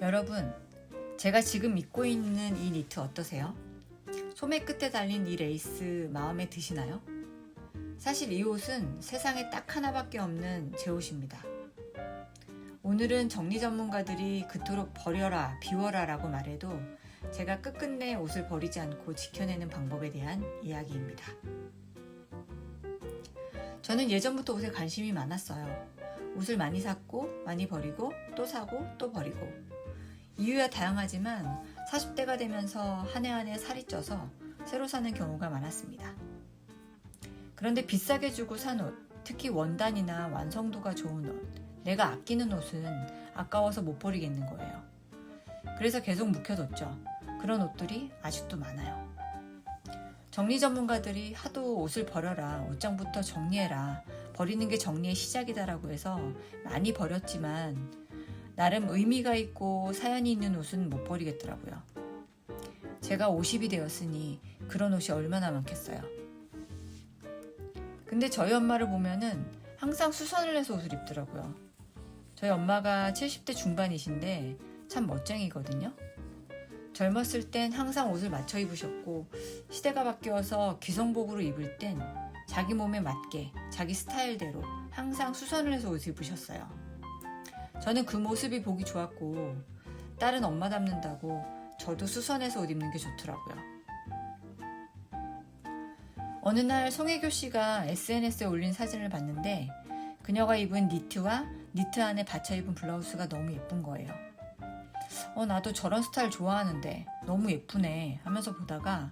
여러분, 제가 지금 입고 있는 이 니트 어떠세요? 소매 끝에 달린 이 레이스 마음에 드시나요? 사실 이 옷은 세상에 딱 하나밖에 없는 제 옷입니다. 오늘은 정리 전문가들이 그토록 버려라, 비워라 라고 말해도 제가 끝끝내 옷을 버리지 않고 지켜내는 방법에 대한 이야기입니다. 저는 예전부터 옷에 관심이 많았어요. 옷을 많이 샀고, 많이 버리고, 또 사고, 또 버리고. 이유야 다양하지만 40대가 되면서 한 해 한 해 살이 쪄서 새로 사는 경우가 많았습니다. 그런데 비싸게 주고 산 옷, 특히 원단이나 완성도가 좋은 옷, 내가 아끼는 옷은 아까워서 못 버리겠는 거예요. 그래서 계속 묵혀뒀죠. 그런 옷들이 아직도 많아요. 정리 전문가들이 하도 옷을 버려라, 옷장부터 정리해라, 버리는 게 정리의 시작이다라고 해서 많이 버렸지만 나름 의미가 있고 사연이 있는 옷은 못 버리겠더라고요. 제가 50이 되었으니 그런 옷이 얼마나 많겠어요. 근데 저희 엄마를 보면은 항상 수선을 해서 옷을 입더라고요. 저희 엄마가 70대 중반이신데 참 멋쟁이거든요. 젊었을 땐 항상 옷을 맞춰 입으셨고 시대가 바뀌어서 기성복으로 입을 땐 자기 몸에 맞게 자기 스타일대로 항상 수선을 해서 옷을 입으셨어요. 저는 그 모습이 보기 좋았고 딸은 엄마 닮는다고 저도 수선해서 옷 입는 게 좋더라고요. 어느 날 송혜교 씨가 SNS에 올린 사진을 봤는데 그녀가 입은 니트와 니트 안에 받쳐 입은 블라우스가 너무 예쁜 거예요. 나도 저런 스타일 좋아하는데 너무 예쁘네 하면서 보다가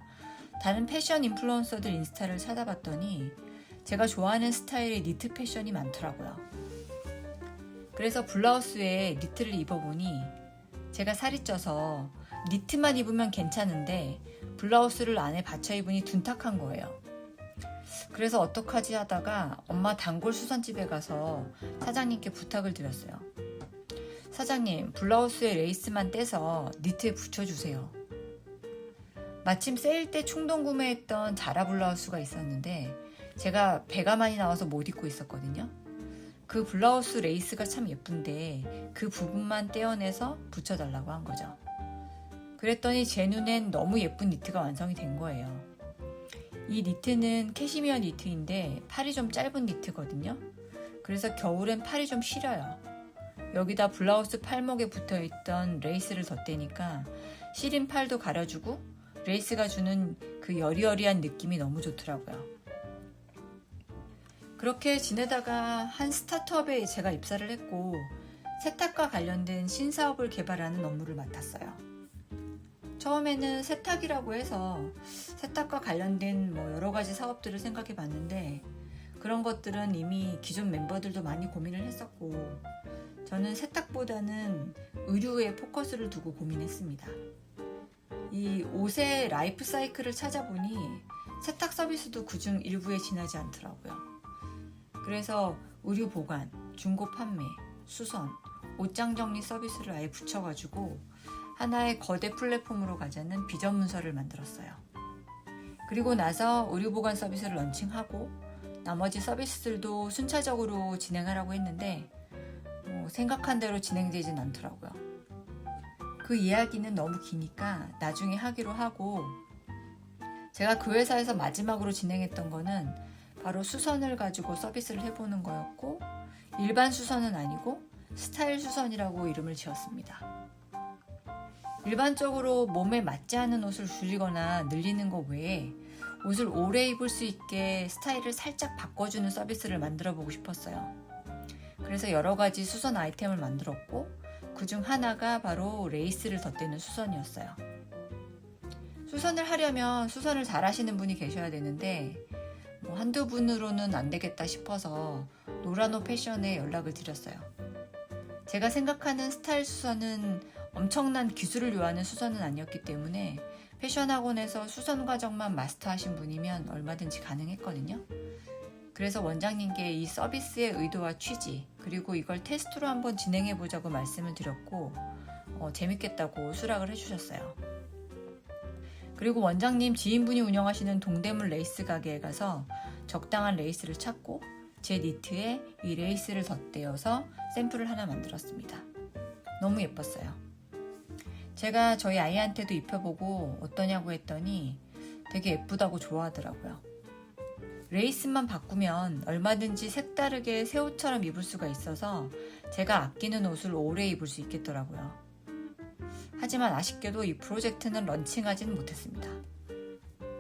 다른 패션 인플루언서들 인스타를 찾아봤더니 제가 좋아하는 스타일의 니트 패션이 많더라고요. 그래서 블라우스에 니트를 입어보니 제가 살이 쪄서 니트만 입으면 괜찮은데 블라우스를 안에 받쳐 입으니 둔탁한 거예요. 그래서 어떡하지 하다가 엄마 단골 수선집에 가서 사장님께 부탁을 드렸어요. 사장님, 블라우스에 레이스만 떼서 니트에 붙여주세요. 마침 세일 때 충동 구매했던 자라 블라우스가 있었는데 제가 배가 많이 나와서 못 입고 있었거든요. 그 블라우스 레이스가 참 예쁜데 그 부분만 떼어내서 붙여달라고 한 거죠. 그랬더니 제 눈엔 너무 예쁜 니트가 완성이 된 거예요. 이 니트는 캐시미어 니트인데 팔이 좀 짧은 니트거든요. 그래서 겨울엔 팔이 좀 시려요. 여기다 블라우스 팔목에 붙어있던 레이스를 덧대니까 시린 팔도 가려주고 레이스가 주는 그 여리여리한 느낌이 너무 좋더라고요. 그렇게 지내다가 한 스타트업에 제가 입사를 했고 세탁과 관련된 신사업을 개발하는 업무를 맡았어요. 처음에는 세탁이라고 해서 세탁과 관련된 여러 가지 사업들을 생각해 봤는데 그런 것들은 이미 기존 멤버들도 많이 고민을 했었고 저는 세탁보다는 의류에 포커스를 두고 고민했습니다. 이 옷의 라이프 사이클을 찾아보니 세탁 서비스도 그중 일부에 지나지 않더라고요. 그래서 의류 보관, 중고 판매, 수선, 옷장 정리 서비스를 아예 붙여가지고 하나의 거대 플랫폼으로 가자는 비전 문서를 만들었어요. 그리고 나서 의류 보관 서비스를 런칭하고 나머지 서비스들도 순차적으로 진행하라고 했는데 생각한 대로 진행되진 않더라고요. 그 이야기는 너무 기니까 나중에 하기로 하고 제가 그 회사에서 마지막으로 진행했던 거는 바로 수선을 가지고 서비스를 해보는 거였고 일반 수선은 아니고 스타일 수선이라고 이름을 지었습니다. 일반적으로 몸에 맞지 않는 옷을 줄이거나 늘리는 것 외에 옷을 오래 입을 수 있게 스타일을 살짝 바꿔주는 서비스를 만들어 보고 싶었어요. 그래서 여러 가지 수선 아이템을 만들었고 그중 하나가 바로 레이스를 덧대는 수선이었어요. 수선을 하려면 수선을 잘 하시는 분이 계셔야 되는데 한두 분으로는 안 되겠다 싶어서 노라노 패션에 연락을 드렸어요. 제가 생각하는 스타일 수선은 엄청난 기술을 요하는 수선은 아니었기 때문에 패션 학원에서 수선 과정만 마스터하신 분이면 얼마든지 가능했거든요. 그래서 원장님께 이 서비스의 의도와 취지 그리고 이걸 테스트로 한번 진행해보자고 말씀을 드렸고 재밌겠다고 수락을 해주셨어요. 그리고 원장님 지인분이 운영하시는 동대문 레이스 가게에 가서 적당한 레이스를 찾고 제 니트에 이 레이스를 덧대어서 샘플을 하나 만들었습니다. 너무 예뻤어요. 제가 저희 아이한테도 입혀보고 어떠냐고 했더니 되게 예쁘다고 좋아하더라고요. 레이스만 바꾸면 얼마든지 색다르게 새 옷처럼 입을 수가 있어서 제가 아끼는 옷을 오래 입을 수 있겠더라고요. 하지만 아쉽게도 이 프로젝트는 런칭하지는 못했습니다.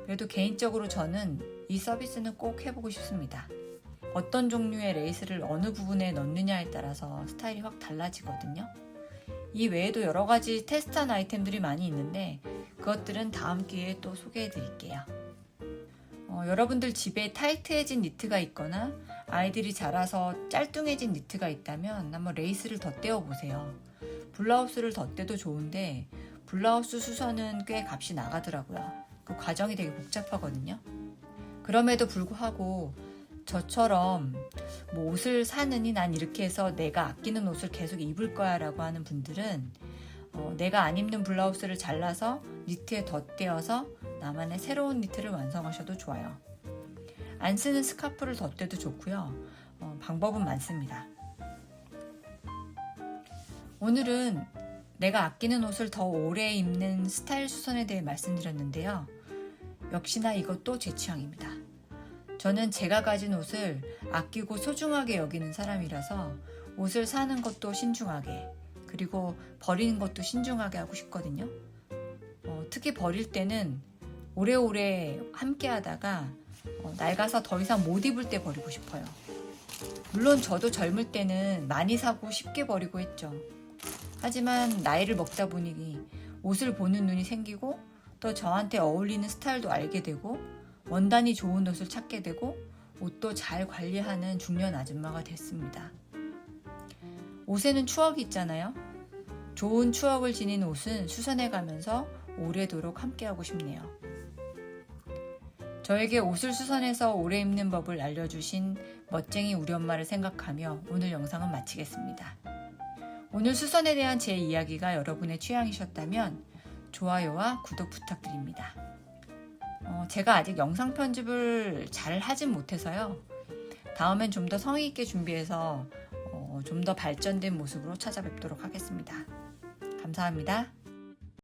그래도 개인적으로 저는 이 서비스는 꼭 해보고 싶습니다. 어떤 종류의 레이스를 어느 부분에 넣느냐에 따라서 스타일이 확 달라지거든요. 이 외에도 여러 가지 테스트한 아이템들이 많이 있는데 그것들은 다음 기회에 또 소개해 드릴게요. 여러분들 집에 타이트해진 니트가 있거나 아이들이 자라서 짤뚱해진 니트가 있다면 한번 레이스를 덧대어 보세요. 블라우스를 덧대도 좋은데 블라우스 수선은 꽤 값이 나가더라고요. 그 과정이 되게 복잡하거든요. 그럼에도 불구하고 저처럼 뭐 옷을 사느니 난 이렇게 해서 내가 아끼는 옷을 계속 입을 거야 라고 하는 분들은 내가 안 입는 블라우스를 잘라서 니트에 덧대어서 나만의 새로운 니트를 완성하셔도 좋아요. 안 쓰는 스카프를 덧대도 좋고요. 방법은 많습니다. 오늘은 내가 아끼는 옷을 더 오래 입는 스타일 수선에 대해 말씀드렸는데요. 역시나 이것도 제 취향입니다. 저는 제가 가진 옷을 아끼고 소중하게 여기는 사람이라서 옷을 사는 것도 신중하게, 그리고 버리는 것도 신중하게 하고 싶거든요. 특히 버릴 때는 오래오래 함께 하다가 낡아서 더 이상 못 입을 때 버리고 싶어요. 물론 저도 젊을 때는 많이 사고 쉽게 버리고 했죠. 하지만 나이를 먹다 보니 옷을 보는 눈이 생기고 또 저한테 어울리는 스타일도 알게 되고 원단이 좋은 옷을 찾게 되고 옷도 잘 관리하는 중년 아줌마가 됐습니다. 옷에는 추억이 있잖아요. 좋은 추억을 지닌 옷은 수선해가면서 오래도록 함께하고 싶네요. 저에게 옷을 수선해서 오래 입는 법을 알려주신 멋쟁이 우리 엄마를 생각하며 오늘 영상은 마치겠습니다. 오늘 수선에 대한 제 이야기가 여러분의 취향이셨다면 좋아요와 구독 부탁드립니다. 제가 아직 영상 편집을 잘 하진 못해서요. 다음엔 좀 더 성의 있게 준비해서 좀 더 발전된 모습으로 찾아뵙도록 하겠습니다. 감사합니다.